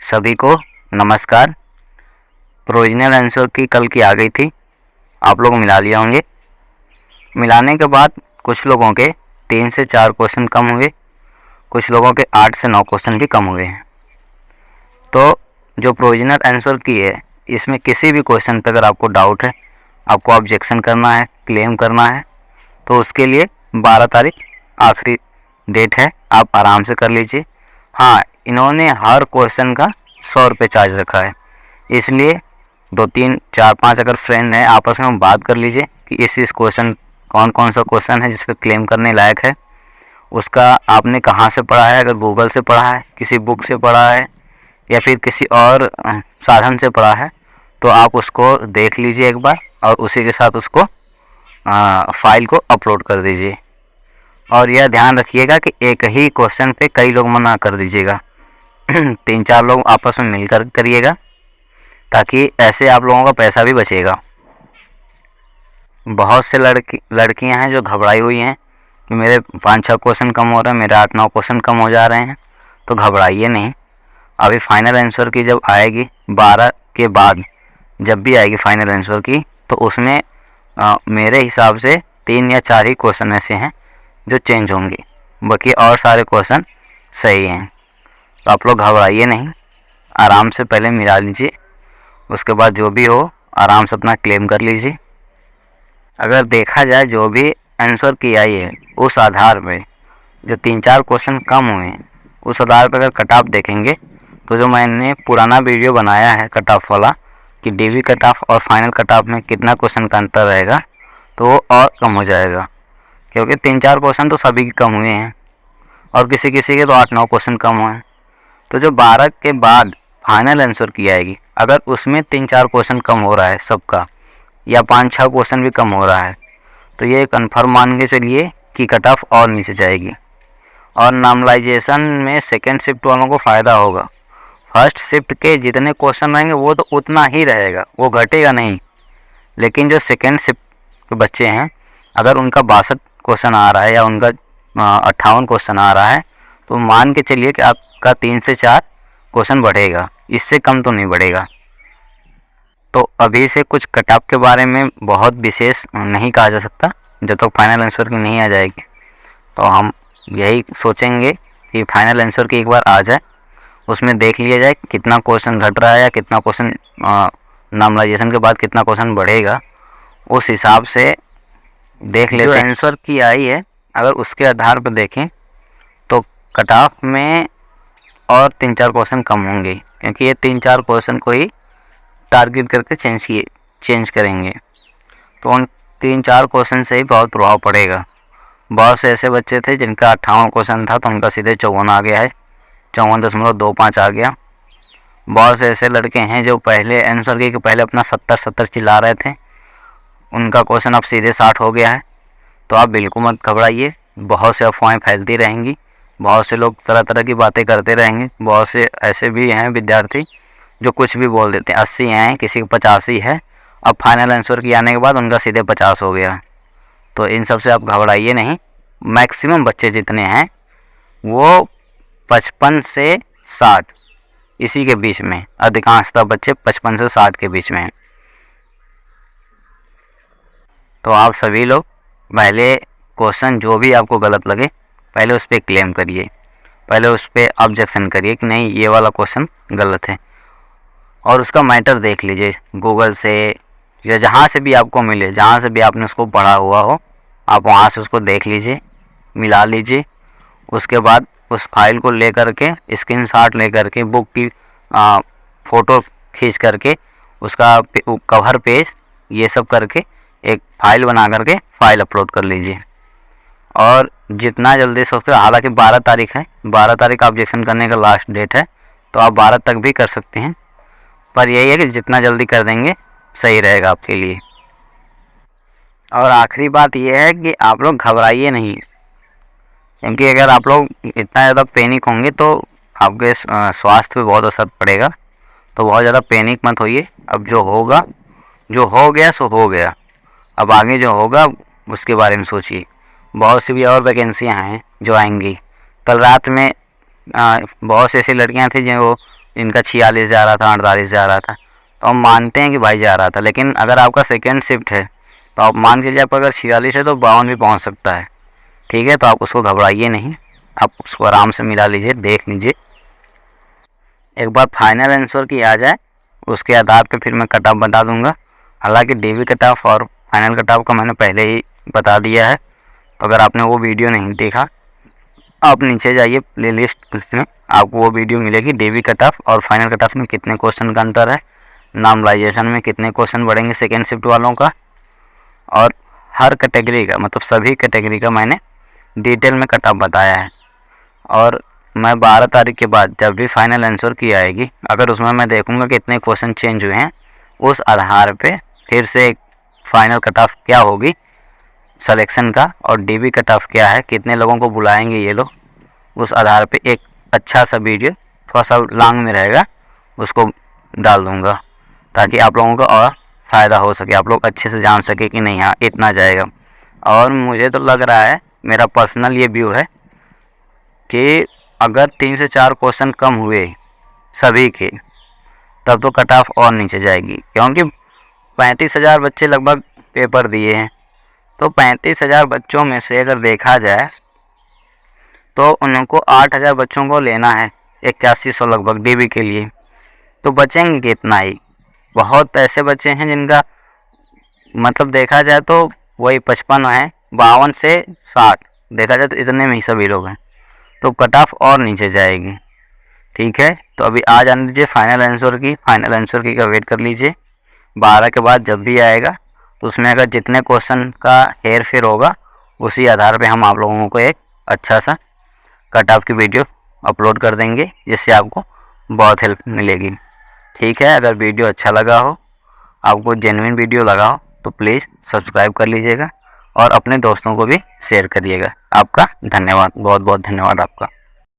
सभी को नमस्कार। प्रोविजनल आंसर की कल की आ गई थी, आप लोग मिला लिए होंगे। मिलाने के बाद कुछ लोगों के 3 से 4 क्वेश्चन कम हुए, कुछ लोगों के 8 से 9 क्वेश्चन भी कम हुए हैं। तो जो प्रोविजनल आंसर की है, इसमें किसी भी क्वेश्चन पर अगर आपको डाउट है, आपको ऑब्जेक्शन करना है, क्लेम करना है, तो उसके लिए 12 तारीख आखिरी डेट है, आप आराम से कर लीजिए। हाँ, इन्होंने हर क्वेश्चन का 100 रुपये चार्ज रखा है, इसलिए 2 3 4 5 अगर फ्रेंड हैं आपस में बात कर लीजिए कि इस क्वेश्चन कौन सा क्वेश्चन है जिस पे क्लेम करने लायक है, उसका आपने कहाँ से पढ़ा है। अगर गूगल से पढ़ा है, किसी बुक से पढ़ा है या फिर किसी और साधन से पढ़ा है, तो आप उसको देख लीजिए एक बार और उसी के साथ उसको फाइल को अपलोड कर दीजिए। और यह ध्यान रखिएगा कि एक ही क्वेश्चन पे कई लोग मना कर दीजिएगा 3-4 लोग आपस में मिलकर करिएगा, ताकि ऐसे आप लोगों का पैसा भी बचेगा। बहुत से लड़कियां हैं जो घबराई हुई हैं कि मेरे 5-6 क्वेश्चन कम हो रहे हैं, मेरे 8-9 क्वेश्चन कम हो जा रहे हैं। तो घबराइए नहीं, अभी फाइनल आंसर की जब आएगी 12 के बाद, जब भी आएगी फाइनल आंसर की, तो उसमें मेरे हिसाब से 3 या 4 ही क्वेश्चन ऐसे हैं जो चेंज होंगे, बाकी और सारे क्वेश्चन सही हैं। तो आप लोग घबराइए नहीं, आराम से पहले मिला लीजिए, उसके बाद जो भी हो आराम से अपना क्लेम कर लीजिए। अगर देखा जाए जो भी आंसर की आई है, उस आधार पे जो 3-4 क्वेश्चन कम हुए हैं, उस आधार पर अगर कट ऑफ देखेंगे, तो जो मैंने पुराना वीडियो बनाया है कट ऑफ वाला कि डीवी कट ऑफ और फाइनल कट ऑफ में कितना क्वेश्चन का अंतर रहेगा, तो वो और कम हो जाएगा, क्योंकि 3-4 क्वेश्चन तो सभी के कम हुए हैं और किसी किसी के तो 8-9 क्वेश्चन कम हुए हैं। तो जो 12 के बाद फाइनल आंसर की आएगी, अगर उसमें 3-4 क्वेश्चन कम हो रहा है सबका, या 5-6 क्वेश्चन भी कम हो रहा है, तो ये कन्फर्म मान के चलिए कि कट ऑफ और नीचे जाएगी। और नॉर्मलाइजेशन में सेकेंड शिफ्ट वालों को फ़ायदा होगा। फर्स्ट शिफ्ट के जितने क्वेश्चन रहेंगे वो तो उतना ही रहेगा, वो घटेगा नहीं। लेकिन जो सेकेंड शिफ्ट के बच्चे हैं, अगर उनका 62 क्वेश्चन आ रहा है या उनका 58 क्वेश्चन आ रहा है, तो मान के चलिए कि आपका 3 से 4 क्वेश्चन बढ़ेगा, इससे कम तो नहीं बढ़ेगा। तो अभी से कुछ कट ऑफ के बारे में बहुत विशेष नहीं कहा जा सकता, जब तक फाइनल आंसर की नहीं आ जाएगी। तो हम यही सोचेंगे कि फाइनल आंसर की एक बार आ जाए, उसमें देख लिया जाए कितना क्वेश्चन घट रहा है या कितना क्वेश्चन नॉर्मलाइजेशन के बाद कितना क्वेश्चन बढ़ेगा, उस हिसाब से देख लेते हैं। जो आंसर की आई है, अगर उसके आधार पर देखें तो कट ऑफ में और 3-4 क्वेश्चन कम होंगे, क्योंकि ये 3-4 क्वेश्चन को ही टारगेट करके चेंज करेंगे। तो उन 3-4 क्वेश्चन से ही बहुत प्रभाव पड़ेगा। बहुत से ऐसे बच्चे थे जिनका 58 क्वेश्चन था, तो उनका सीधे 54 आ गया है, 54.25 आ गया। बहुत से ऐसे लड़के हैं जो पहले आंसर की पहले अपना 70 चिल्ला रहे थे, उनका क्वेश्चन अब सीधे 60 हो गया है। तो आप बिल्कुल मत घबराइए, बहुत से अफवाहें फैलती रहेंगी, बहुत से लोग तरह तरह की बातें करते रहेंगे। बहुत से ऐसे भी हैं विद्यार्थी जो कुछ भी बोल देते हैं, 80 हैं, किसी को 85 है, अब फाइनल आंसर की आने के बाद उनका सीधे 50 हो गया। तो इन सब से आप घबराइए नहीं। मैक्सिमम बच्चे जितने हैं वो 55 से 60 इसी के बीच में, अधिकांशतः बच्चे 55 से 60 के बीच में हैं। तो आप सभी लोग पहले क्वेश्चन जो भी आपको गलत लगे, पहले उस पर क्लेम करिए, पहले उस पर ऑब्जेक्शन करिए कि नहीं ये वाला क्वेश्चन गलत है, और उसका मैटर देख लीजिए गूगल से या जहाँ से भी आपको मिले, जहाँ से भी आपने उसको पढ़ा हुआ हो, आप वहाँ से उसको देख लीजिए, मिला लीजिए। उसके बाद उस फाइल को ले करके स्क्रीनशॉट ले करके बुक की फ़ोटो खींच करके उसका कवर पेज ये सब करके एक फ़ाइल बना करके फ़ाइल अपलोड कर लीजिए। और जितना जल्दी सोचते हो, हालांकि 12 तारीख है, 12 तारीख ऑब्जेक्शन करने का लास्ट डेट है, तो आप 12 तक भी कर सकते हैं, पर यही है कि जितना जल्दी कर देंगे सही रहेगा आपके लिए। और आखिरी बात यह है कि आप लोग घबराइए नहीं, क्योंकि अगर आप लोग इतना ज़्यादा पैनिक होंगे तो आपके स्वास्थ्य पे बहुत असर पड़ेगा। तो बहुत ज़्यादा पैनिक मत होइए। अब जो होगा, जो हो गया सो हो गया, अब आगे जो होगा उसके बारे में सोचिए। बहुत सी भी और वैकेंसियाँ हैं जो आएंगी। कल रात में बहुत सी ऐसी लड़कियां थी जो इनका 46 जा रहा था, 48 जा रहा था, तो हम मानते हैं कि भाई जा रहा था। लेकिन अगर आपका सेकेंड शिफ्ट है तो आप मान के चलिए आपका अगर 46 है तो 52 भी पहुंच सकता है। ठीक है, तो आप उसको घबराइए नहीं, आप उसको आराम से मिला लीजिए, देख लीजिए। एक बार फाइनल आंसर की आ जाए उसके आधार पे फिर मैं कट ऑफ बता दूंगा। हालांकि डीवी कट ऑफ और फाइनल कट ऑफ का मैंने पहले ही बता दिया है, तो अगर आपने वो वीडियो नहीं देखा आप नीचे जाइए प्लेलिस्ट में, आपको वो वीडियो मिलेगी। डीवी कट ऑफ और फाइनल कट ऑफ में कितने क्वेश्चन का अंतर है, नॉर्मलाइजेशन में कितने क्वेश्चन बढ़ेंगे सेकेंड शिफ्ट वालों का, और हर कैटेगरी का, मतलब सभी कैटेगरी का मैंने डिटेल में कट ऑफ बताया है। और मैं 12 तारीख के बाद जब भी फाइनल आंसर की आएगी, अगर उसमें मैं देखूंगा कि इतने क्वेश्चन चेंज हुए हैं, उस आधार पे फिर से फाइनल कट ऑफ क्या होगी सिलेक्शन का, और डीवी कट ऑफ क्या है, कितने लोगों को बुलाएंगे ये लोग, उस आधार पे एक अच्छा सा वीडियो थोड़ा सा लॉन्ग में रहेगा उसको डाल दूँगा, ताकि आप लोगों को और फ़ायदा हो सके, आप लोग अच्छे से जान सके कि नहीं हाँ इतना जाएगा। और मुझे तो लग रहा है, मेरा पर्सनल ये व्यू है कि अगर 3 से 4 क्वेश्चन कम हुए सभी के, तब तो कट ऑफ और नीचे जाएगी, क्योंकि 35,000 बच्चे लगभग पेपर दिए हैं। तो 35,000 बच्चों में से अगर देखा जाए तो उनको 8,000 बच्चों को लेना है, 8100 लगभग डीवी के लिए, तो बचेंगे कितना ही। बहुत ऐसे बच्चे हैं जिनका मतलब देखा जाए तो वही 55 है, 52 से 60 देखा जाए तो इतने में ही सभी लोग हैं, तो कट ऑफ और नीचे जाएगी। ठीक है, तो अभी आ जाने दीजिए फाइनल आंसर की, फाइनल आंसर की का वेट कर लीजिए। 12 के बाद जब भी आएगा तो उसमें अगर जितने क्वेश्चन का हेर फेर होगा उसी आधार पे हम आप लोगों को एक अच्छा सा कट ऑफ की वीडियो अपलोड कर देंगे, जिससे आपको बहुत हेल्प मिलेगी। ठीक है, अगर वीडियो अच्छा लगा हो, आपको जेन्युइन वीडियो लगा हो, तो प्लीज़ सब्सक्राइब कर लीजिएगा और अपने दोस्तों को भी शेयर करिएगा। आपका धन्यवाद, बहुत बहुत धन्यवाद आपका।